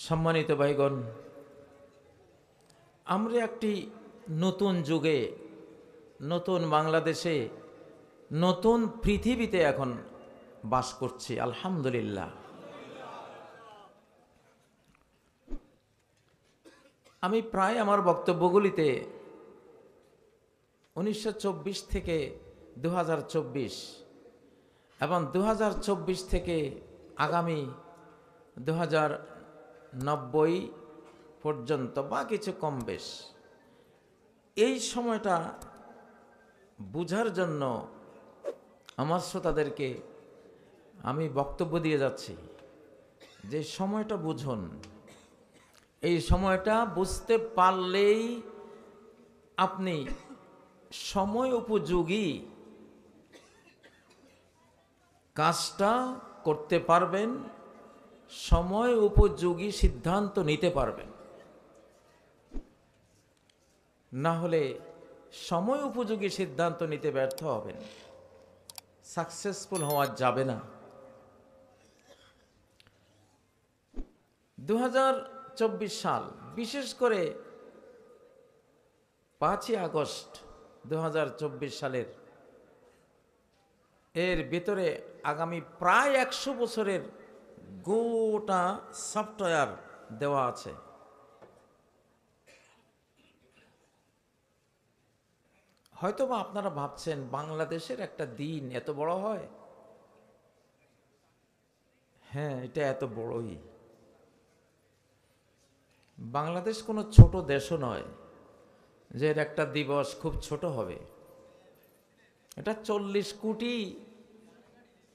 সম্মানিত ভাইগণ, আমরা একটি নতুন যুগে, নতুন বাংলাদেশে, নতুন পৃথিবীতে এখন বাস করছি। আলহামদুলিল্লাহ। আমি প্রায় আমার বক্তব্যগুলিতে 1924 থেকে 2024 এবং 2024 থেকে আগামী 2090 পর্যন্ত বা কিছু কম বেশ এই সময়টা বুঝার জন্য আমার শ্রোতাদেরকে আমি বক্তব্য দিয়ে যাচ্ছি যে সময়টা বুঝুন। এই সময়টা বুঝতে পারলেই আপনি সময় উপযোগী কাজটা করতে পারবেন, সময় উপযোগী সিদ্ধান্ত নিতে পারবেন। না হলে সময় উপযোগী সিদ্ধান্ত নিতে ব্যর্থ হবেন, সাকসেসফুল হওয়া যাবে না। 2024 সাল, বিশেষ করে 5ই আগস্ট 2024 সালের এর ভেতরে আগামী প্রায় 100 বছরের গোটা সফটওয়্যার দেওয়া আছে। হয়তোবা আপনারা ভাবছেন বাংলাদেশের একটা দিন এত বড় হয়। হ্যাঁ, এটা এত বড়ই। বাংলাদেশ কোনো ছোট দেশও নয় যে এর একটা দিবস খুব ছোট হবে। এটা 40 কোটি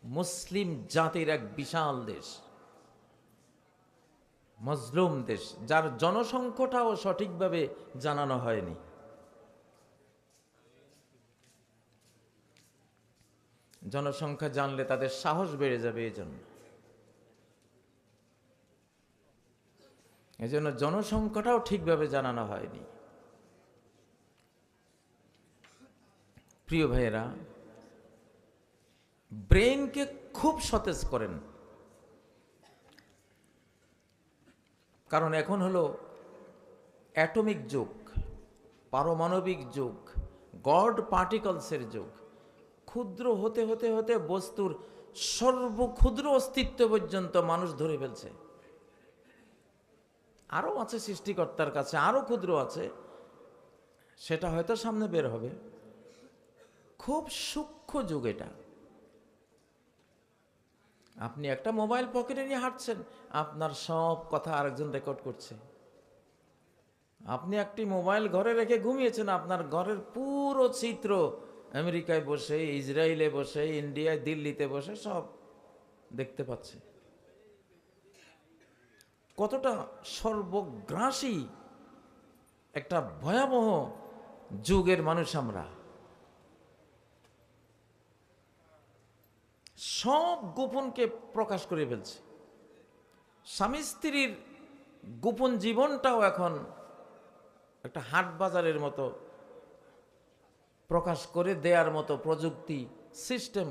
মুসলিম জাতির এক বিশাল দেশ, মজলুম দেশ, যার জনসংখ্যাটাও সঠিকভাবে জানানো হয়নি। জনসংখ্যা জানলে তাদের সাহস বেড়ে যাবে। এজন্য জনসংখ্যাটাও ঠিকভাবে জানানো হয়নি। প্রিয় ভাইয়েরা, ব্রেনকে খুব সতেজ করেন, কারণ এখন হলো অ্যাটমিক যুগ, পারমাণবিক যুগ, গড পার্টিকলসের যুগ। ক্ষুদ্র হতে হতে হতে বস্তুর সর্বক্ষুদ্র অস্তিত্ব পর্যন্ত মানুষ ধরে ফেলছে। আরও আছে সৃষ্টিকর্তার কাছে, আরও ক্ষুদ্র আছে, সেটা হয়তো সামনে বের হবে। খুব সূক্ষ্ম যুগ এটা। আপনি একটা মোবাইল পকেটে নিয়ে হাঁটছেন, আপনার সব কথা আরেকজন রেকর্ড করছে। আপনি একটি মোবাইল ঘরে রেখে ঘুমিয়েছেন, আপনার ঘরের পুরো চিত্র আমেরিকায় বসে, ইসরায়েলে বসে, ইন্ডিয়ায়, দিল্লিতে বসে সব দেখতে পাচ্ছে। কতটা সর্বগ্রাসী একটা ভয়াবহ যুগের মানুষ আমরা। সব গোপনকে প্রকাশ করে ফেলছে। স্বামী স্ত্রীর গোপন জীবনটাও এখন একটা হাট বাজারের মতো প্রকাশ করে দেওয়ার মতো প্রযুক্তি সিস্টেম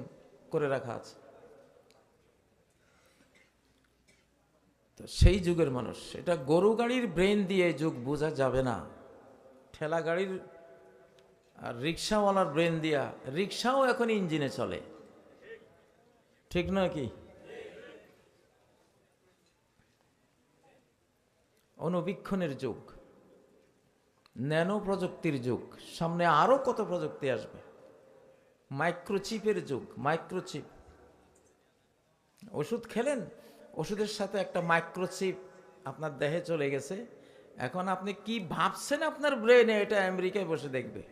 করে রাখা আছে। তো সেই যুগের মানুষ। এটা গরু গাড়ির ব্রেন দিয়ে যুগ বোঝা যাবে না। ঠেলা গাড়ির আর রিক্সাওয়ালার ব্রেন দিয়া, রিক্সাও এখন ইঞ্জিনে চলে, ঠিক নয় কি? অনুবীক্ষণের যুগ, ন্যানো প্রযুক্তির যুগ, সামনে আরো কত প্রযুক্তি আসবে। মাইক্রোচিপের যুগ, মাইক্রোচিপ। ওষুধ খেলেন, ওষুধের সাথে একটা মাইক্রোচিপ আপনার দেহে চলে গেছে। এখন আপনি কি ভাবছেন আপনার ব্রেনে, এটা আমেরিকায় বসে দেখবে,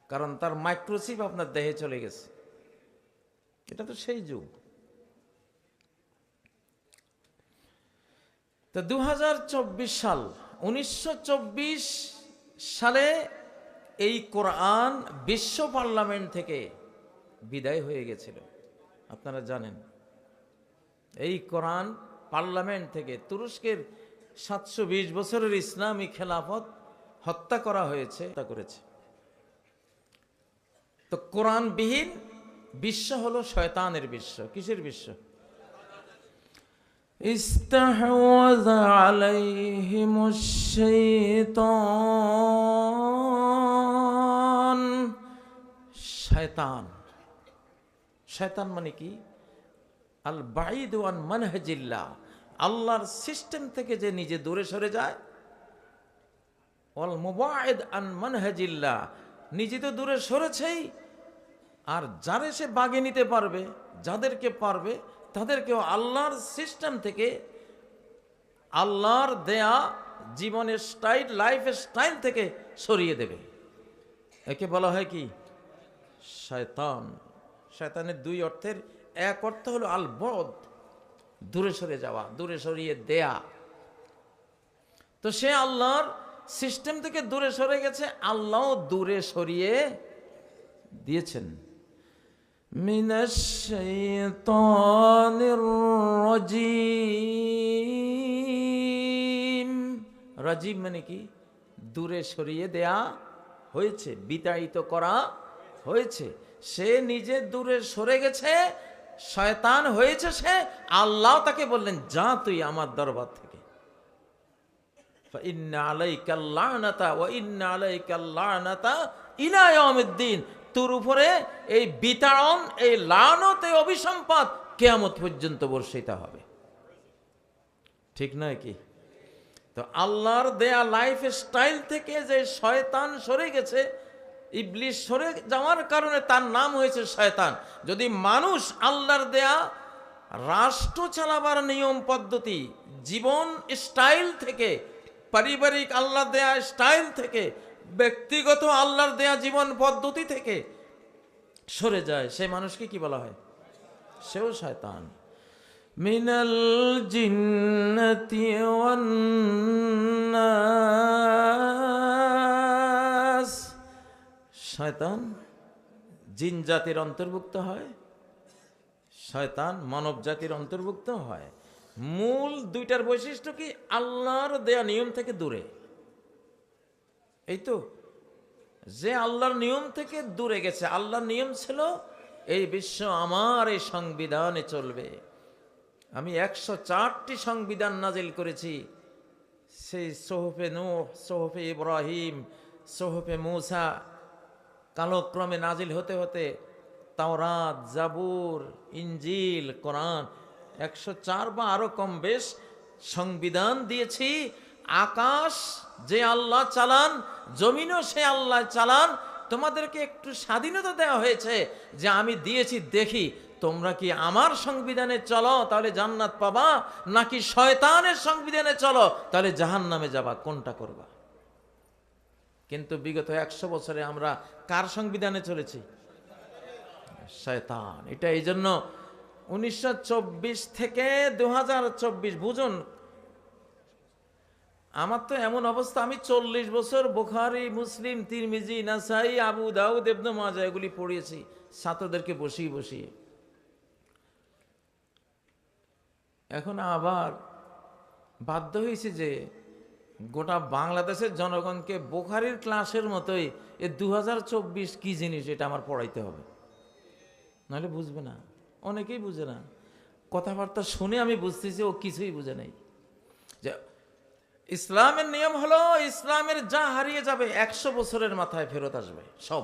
কারণ তার মাইক্রোচিপ আপনার দেহে চলে গেছে। এটা তো সেই যুগ। তো 2024 সাল, 1924 সালে এই কোরআন বিশ্ব পার্লামেন্ট থেকে বিদায় হয়ে গেছিল। আপনারা জানেন, এই কোরআন পার্লামেন্ট থেকে তুরস্কের 720 বছরের ইসলামী খেলাফত হত্যা করা হয়েছে, করেছে। তো কোরআনবিহীন বিশ্ব হলো শয়তানের বিশ্ব। কিসের বিশ্ব? ইস্তাহওয়ায আলাইহিমুশ শাইতান। শয়তান, শয়তান মানে কি? আল বাঈদু আন মানহাজিল্লাহ, আল্লাহর সিস্টেম থেকে যে নিজে দূরে সরে যায়। ওয়াল মুবাঈদ আন মানহাজিল্লাহ, নিজে তো দূরে সরেছেই, আর যারে সে বাগে নিতে পারবে, যাদেরকে পারবে তাদেরকেও আল্লাহর সিস্টেম থেকে, আল্লাহর দেয়া জীবনের স্টাইল, লাইফ স্টাইল থেকে সরিয়ে দেবে। একে বলা হয় কি? শয়তান। শয়তানের দুই অর্থের এক অর্থ হলো আল বদ, দূরে সরে যাওয়া, দূরে সরিয়ে দেয়া। তো সে আল্লাহর সিস্টেম থেকে দূরে সরে গেছে, আল্লাহ দূরে সরিয়ে দিয়েছেন। মিনাশ শাইতানির রাজিম। রাজিম মানে কি? দূরে সরিয়ে দেয়া হয়েছে, বিতাড়িত করা হয়েছে। সে নিজে দূরে সরে গেছে, শয়তান হয়েছে সে। আল্লাহ তাকে বললেন, যা তুই আমার দরবার থেকে। ইন্না আলাইকাল লানাতা ওয়া ইন্না আলাইকাল লানাতা ইলা ইয়াউমিদ্দিন, তোর উপরে এই বিতাড়ন, এই লানত, এই অভিসম্পাত কিয়ামত পর্যন্ত বর্ষিত হবে। ঠিক নয় কি? তো আল্লাহর দেয়া লাইফ স্টাইল থেকে যে শয়তান সরে গেছে, ইবলিস সরে যাওয়ার কারণে তার নাম হয়েছে শয়তান। যদি মানুষ আল্লাহর দেয়া রাষ্ট্র চালাবার নিয়ম পদ্ধতি, জীবন স্টাইল থেকে, পারিবারিক আল্লাহর দেয়া স্টাইল থেকে, ব্যক্তিগত আল্লাহর দেয়া জীবন পদ্ধতি থেকে সরে যায়, সে মানুষকে কি বলা হয়? সেও শয়তান। মিনাল জিন্নাতি ওয়ান নাস। শয়তান জিন জাতির অন্তর্ভুক্ত হয়, শয়তান মানব জাতির অন্তর্ভুক্ত হয়। মূল দুইটার বৈশিষ্ট্য কি? আল্লাহর দেয়া নিয়ম থেকে দূরে। এই তো, যে আল্লাহর নিয়ম থেকে দূরে গেছে। আল্লাহর নিয়ম ছিল এই বিশ্ব আমার এই সংবিধানে চলবে। আমি 104টি সংবিধান নাজিল করেছি, সেই সোহফে নূহ, সোহফে ইব্রাহিম, সোহফে মূসা, কালক্রমে নাজিল হতে হতে তাওরাত, জাবুর, ইনজিল, কোরআন, 104 বা আরো কম বেশ সংবিধান দিয়েছি। আকাশ যে আল্লাহ চালান, জমিনও সে আল্লাহ চালান। তোমাদেরকে একটু স্বাধীনতা দেওয়া হয়েছে যে আমি দিয়েছি, দেখি তোমরা কি আমার সংবিধানে চলো তাহলে জান্নাত পাবা, নাকি শয়তানের সংবিধানে চলো তাহলে জাহান্নামে যাবা, কোনটা করবা? কিন্তু বিগত 100 বছরে আমরা কার সংবিধানে চলেছি? শয়তান। এটা এই জন্য 1924 থেকে 2024, বুঝুন, আমার তো এমন অবস্থা, আমি 40 বছর বুখারী, মুসলিম, তিরমিজি, নাসাই, আবু দাউদ, ইবনে মাজাহ এগুলি পড়িয়েছি ছাত্রদেরকে বসিয়ে বসিয়ে। এখন আবার বাধ্য হয়েছে যে গোটা বাংলাদেশের জনগণকে বুখারীর ক্লাসের মতোই এ 2024 কি জিনিস এটা আমার পড়াইতে হবে, নাহলে বুঝবে না। অনেকেই বুঝে না, কথাবার্তা শুনে আমি বুঝতেছি ও কিছুই বুঝে নাই। যে ইসলামের নিয়ম হলো, ইসলামের যা হারিয়ে যাবে 100 বছরের মাথায় ফেরত আসবে। সব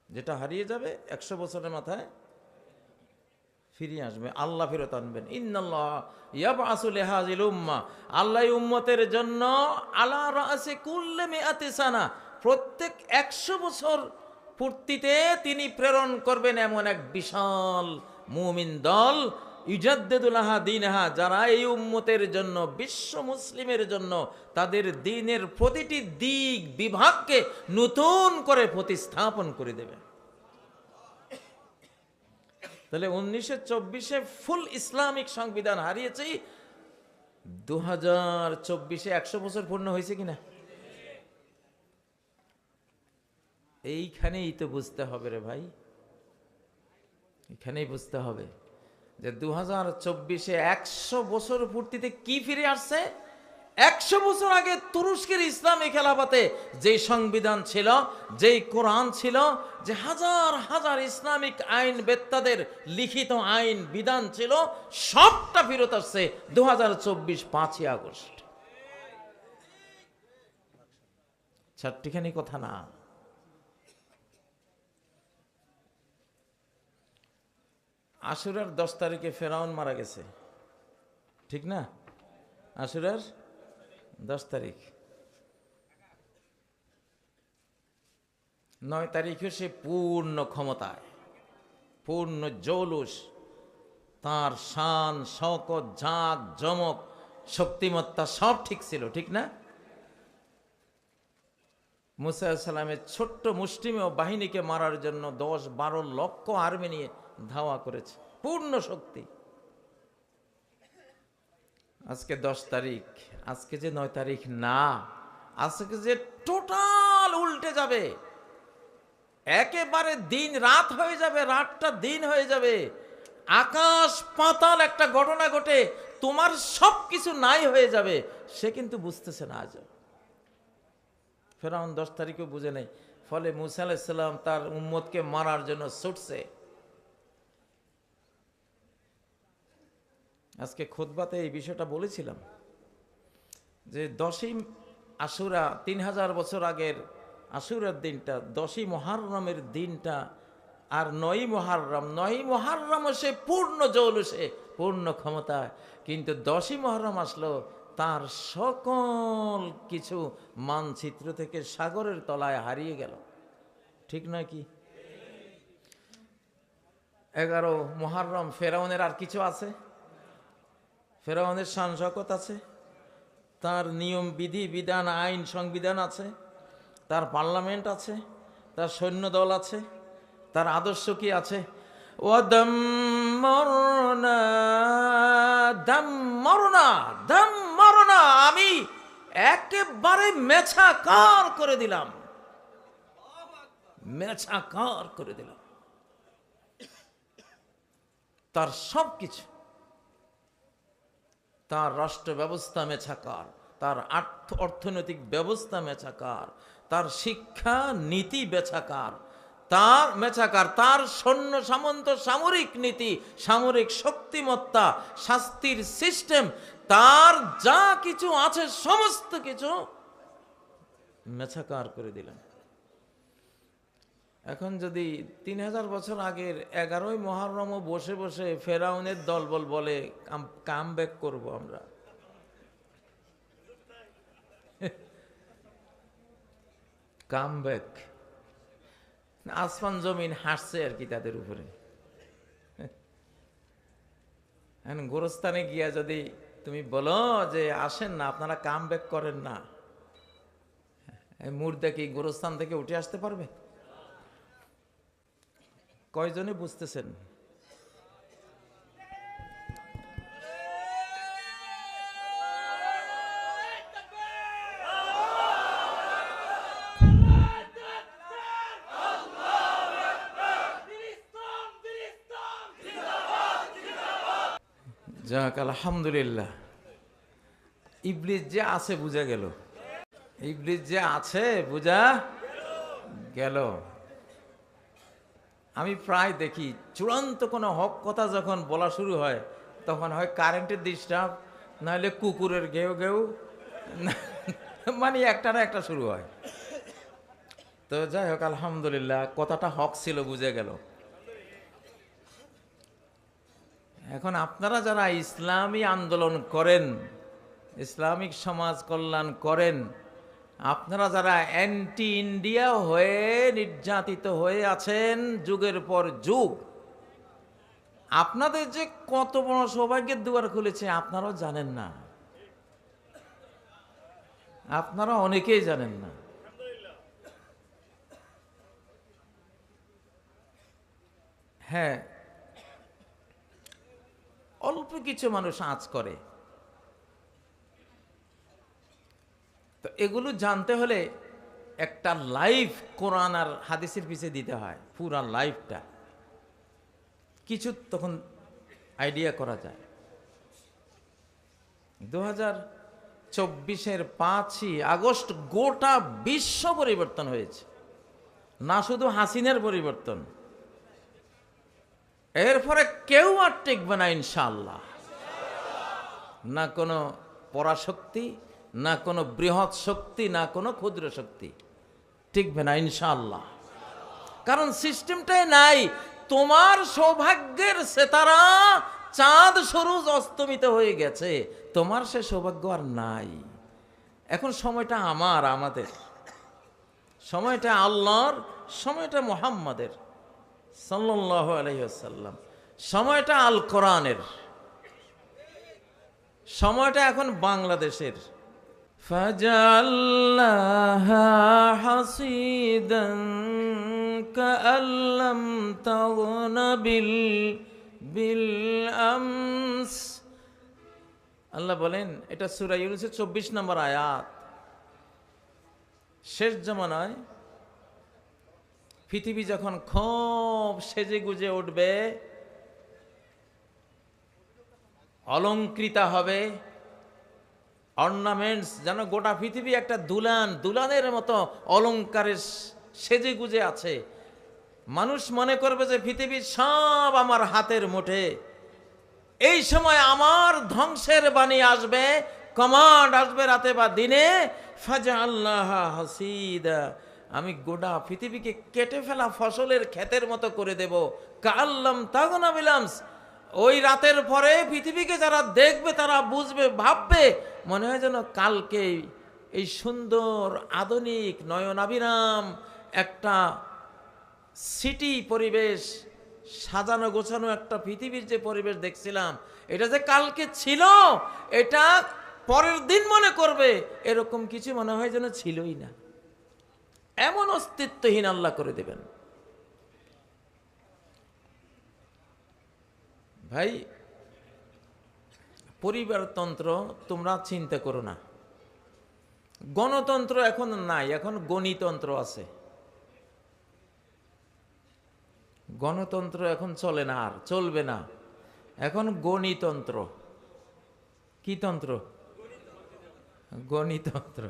যেটা হারিয়ে যাবে 100 বছরের মাথায় ফিরিয়ে আসবে, আল্লাহ ফেরত আনবেন। ইন্নাল্লাহ ইয়াবআসু লিহাযিল উম্মাহ, আল্লাহ উম্মতের জন্য আলা রাসি কুল্লি মিআতি সানা, প্রত্যেক 100 বছর পূর্তিতে তিনি প্রেরণ করবেন এমন এক বিশাল মুমিন দল, ইউজাদ্দিদু লাহা দীনহা, যারা এই উম্মতের জন্য, বিশ্ব মুসলিমের জন্য তাদের দ্বীনের প্রতিটি দিক বিভাগকে নতুন করে প্রতিস্থাপন করে দেবে। তাহলে 1924-এ ফুল ইসলামিক সংবিধান হারিয়েছি, 2024-এ 100 বছর পূর্ণ হয়েছে কিনা? এইখানেই তো বুঝতে হবে রে ভাই, এখানেই বুঝতে হবে যে 2024-এ 100 বছর পূর্তিতে কি ফিরে আসছে? 100 বছর আগে তুরস্কের ইসলামী খেলাফতে যেই সংবিধান ছিল, যেই কোরআন ছিল, যে হাজার হাজার ইসলামিক আইন বেত্তাদের লিখিত আইন বিধান ছিল, সবটা ফেরত আসছে 2024 5ই আগস্ট। চারটিখানি কথা না। আশুরার 10 তারিখে ফেরাউন মারা গেছে, ঠিক না? আশুরার 10 তারিখ। 9 তারিখে সে পূর্ণ ক্ষমতায়, পূর্ণ জৌলুস, তার শান শওকত ঝাঁক জমক শক্তিমত্তা সব ঠিক ছিল, ঠিক না? মুসা আলাইহিস সালামের ছোট্ট মুষ্টিমেয় বাহিনীকে মারার জন্য 10-12 লক্ষ আর্মি নিয়ে ধাওয়া করেছে, পূর্ণ শক্তি। আজকে 10 তারিখ, আজকে যে 9 তারিখ না, আজকে যে টোটাল উল্টে যাবে, একেবারে দিন রাত হয়ে যাবে, রাতটা দিন হয়ে যাবে, আকাশ পাতাল একটা ঘটনা ঘটে, তোমার সব কিছু নাই হয়ে যাবে। সে কিন্তু বুঝতেছে না। আজ ফেরাউন 10 তারিখও বুঝে নেই, ফলে মুসা আলাইহিস সালাম তার উম্মতকে মারার জন্য ছুটছে। আজকে খুতবাতে এই বিষয়টা বলেছিলাম যে 10ই আশুরা, 3000 বছর আগের আশুরার দিনটা, 10ই মুহররমের দিনটা, আর 9ই মুহররম, 9ই মুহররমও সে পূর্ণ জৌলুসে, পূর্ণ ক্ষমতায়, কিন্তু 10ই মুহররম আসলো, তার সকল কিছু মানচিত্র থেকে সাগরের তলায় হারিয়ে গেল, ঠিক নয় কি? 11 মুহররম ফেরাউনের আর কিছু আছে? ফেরাউনের শান শওকত আছে, তার নিয়ম বিধি বিধান আইন সংবিধান আছে, তার পার্লামেন্ট আছে, তার সৈন্যদল আছে, তার আদর্শ কি আছে? ওয়াদাম্মারনা দাম্মারনা দাম্মারনা, আমি একেবারে মেছাকার করে দিলাম, মেছাকার করে দিলাম। তার সব কিছু, তার রাষ্ট্র ব্যবস্থা মেছাকার, তার অর্থনৈতিক ব্যবস্থা মেছাকার, তার শিক্ষা নীতি মেছাকার, তার মেছাকার, তার সৈন্য সামন্ত সামরিক নীতি, সামরিক শক্তিমত্তা, শাস্তির সিস্টেম, তার যা কিছু আছে সমস্ত কিছু মেছাকার করে দিলেন। এখন যদি 3000 বছর আগের 11ই মুহররমও বসে বসে ফেরাউনের দলবল বলে কাম ব্যাক করবো আমরা, কাম ব্যাক, আসমান জমিন হাসছে আর কি তাদের উপরে। এখন গোরস্থানে গিয়া যদি তুমি বলো যে আসেন না, আপনারা কাম ব্যাক করেন না, মুর্দা কি গোরস্থান থেকে উঠে আসতে পারবে? কয়জনে বুঝতেছেন? যাক আলহামদুলিল্লাহ, ইবলিস যে আছে বুঝা গেল, ইবলিস যে আছে বুঝা গেল। আমি প্রায় দেখি চূড়ান্ত কোনো হক কথা যখন বলা শুরু হয়, তখন হয় কারেন্টের ডিস্টার্ব, নাহলে কুকুরের ঘেউ ঘেউ, মানে একটা না একটা শুরু হয়। তো যাই হোক আলহামদুলিল্লাহ, কথাটা হক ছিল, বুঝে গেল। এখন আপনারা যারা ইসলামী আন্দোলন করেন, ইসলামিক সমাজ কল্যাণ করেন, আপনারা যারা অ্যান্টি ইন্ডিয়া হয়ে নির্যাতিত হয়ে আছেন যুগের পর যুগ, আপনাদের যে কত বড় সৌভাগ্যের দুয়ার খুলেছে আপনারাও জানেন না, আপনারা অনেকেই জানেন না। হ্যাঁ, অল্প কিছু মানুষ আঁচ করে, তো এগুলো জানতে হলে একটা লাইফ কোরআন আর হাদিসের পিছে দিতে হয়, পুরা লাইফটা, কিছু তখন আইডিয়া করা যায়। 24-এর 5ই আগস্ট গোটা বিশ্ব পরিবর্তন হয়েছে, না শুধু হাসিনার পরিবর্তন। এরপরে কেউ আর টিকবে না ইনশাআল্লাহ, না কোনো পরাশক্তি, না কোনো বৃহৎ শক্তি, না কোনো ক্ষুদ্র শক্তি টিকবে না ইনশাআল্লাহ। কারণ সিস্টেমটাই নাই। তোমার সৌভাগ্যের সেতারা চাঁদ সরুজ অস্তমিত হয়ে গেছে, তোমার সে সৌভাগ্য আর নাই। এখন সময়টা আমাদের, সময়টা আল্লাহর, সময়টা মুহাম্মাদের সাল্লাল্লাহু আলাইহি ওয়াসাল্লাম, সময়টা আল কোরআনের, সময়টা এখন বাংলাদেশের। ফাজাল্লাহা হাসিদান কাআল্লাম তাগনা বিল আমস। আল্লাহ বলেন, এটা সূরা ইউনূসের 24 নম্বর আয়াত। শেষ জামানায় পৃথিবী যখন খুব সেজে গুজে উঠবে, অলংকৃতা হবে, অর্নামেন্টস, যেন গোটা পৃথিবী একটা দুলানের মতো অলংকারের সেজে গুজে আছে। মানুষ মনে করবে যে পৃথিবী সব আমার হাতের মুঠে। এই সময় আমার ধ্বংসের বাণী আসবে, কমান্ড আসবে রাতে বা দিনে, ফাজআল্লাহা হাসিদা, আমি গোটা পৃথিবীকে কেটে ফেলা ফসলের ক্ষেতের মতো করে দেব। কাআল্লাম তাগনা বিল আমস। ওই রাতের পরে পৃথিবীকে যারা দেখবে তারা বুঝবে, ভাববে, মনে হয় যেন কালকে এই সুন্দর আধুনিক নয়নাভিরাম একটা সিটি পরিবেশ, সাজানো গোছানো একটা পৃথিবীর যে পরিবেশ দেখছিলাম, এটা যে কালকে ছিল, এটা পরের দিন মনে করবে এরকম কিছু মনে হয় যেন ছিলই না। এমন অস্তিত্বহীন আল্লাহ করে দেবেন। ভাই, পরিবারতন্ত্র তোমরা চিন্তা করো না। গণতন্ত্র এখন নাই, এখন গণিতন্ত্র আছে। গণতন্ত্র এখন চলে না, আর চলবে না। এখন গণিতন্ত্র। কি তন্ত্র? গণিতন্ত্র।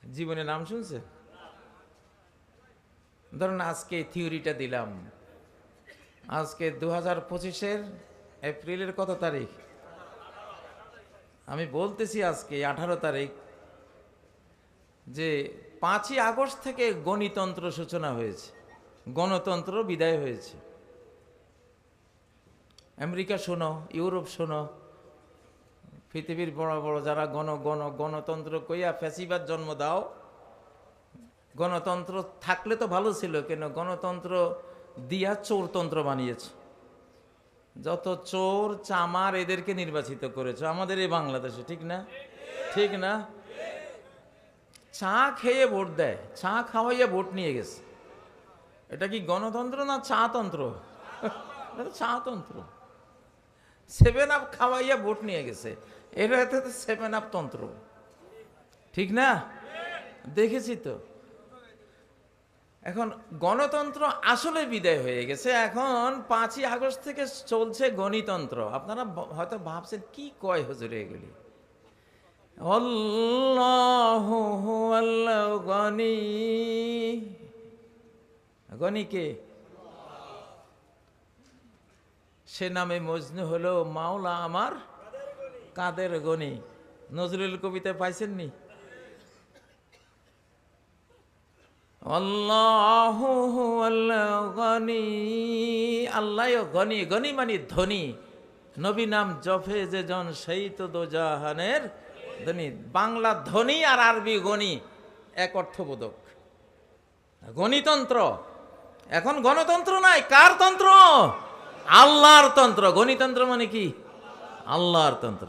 জীবনে নাম শুনছে? ধরুন আজকে থিওরিটা দিলাম, আজকে 2025-এর এপ্রিলের কত তারিখ? আমি বলতেছি আজকে 18 তারিখ, যে 5ই আগস্ট থেকে গণিতন্ত্র সূচনা হয়েছে, গণতন্ত্র বিদায় হয়েছে। আমেরিকা শোনো, ইউরোপ শোনো, পৃথিবীর বড় বড় যারা গণতন্ত্র কইয়া ফ্যাসিবাদ জন্ম দাও। গণতন্ত্র থাকলে তো ভালো ছিল, কেন গণতন্ত্র দিয়া চোরতন্ত্র বানিয়েছে। যত চোর চামার এদেরকে নির্বাচিত করেছে আমাদের এই বাংলাদেশে, ঠিক না? ঠিক না? চা খেয়ে ভোট দেয়, চা খাওয়াইয়া ভোট নিয়ে গেছে। এটা কি গণতন্ত্র না চাতন্ত্র? চাতন্ত্র। 7 আপ খাওয়াইয়া ভোট নিয়ে গেছে, এটা 7 আপ তন্ত্র, ঠিক না? দেখেছি তো। এখন গণতন্ত্র আসলে বিদায় হয়ে গেছে। এখন 5ই আগস্ট থেকে চলছে গণিতন্ত্র। আপনারা হয়তো ভাবছেন কি কয় হুজুর এগুলি। আল্লাহু আল্লাহ গনি, গনি কে? সে নামে মজনু হলো মাওলা আমার কাদের গনি। নজরুল কবিতা পাইছেন নি? আল্লাহু আল্লাহ গনি, আল্লাহ গনি, গনি মানে ধনী। নবী নাম জফে যে জন সেই তো দোজাহানের ধনী। বাংলা ধনী আর আরবি গনি এক অর্থবোধক। গণিতন্ত্র। এখন গণতন্ত্র নাই, কার তন্ত্র? আল্লাহর তন্ত্র। গণিতন্ত্র মানে কি? আল্লাহর তন্ত্র।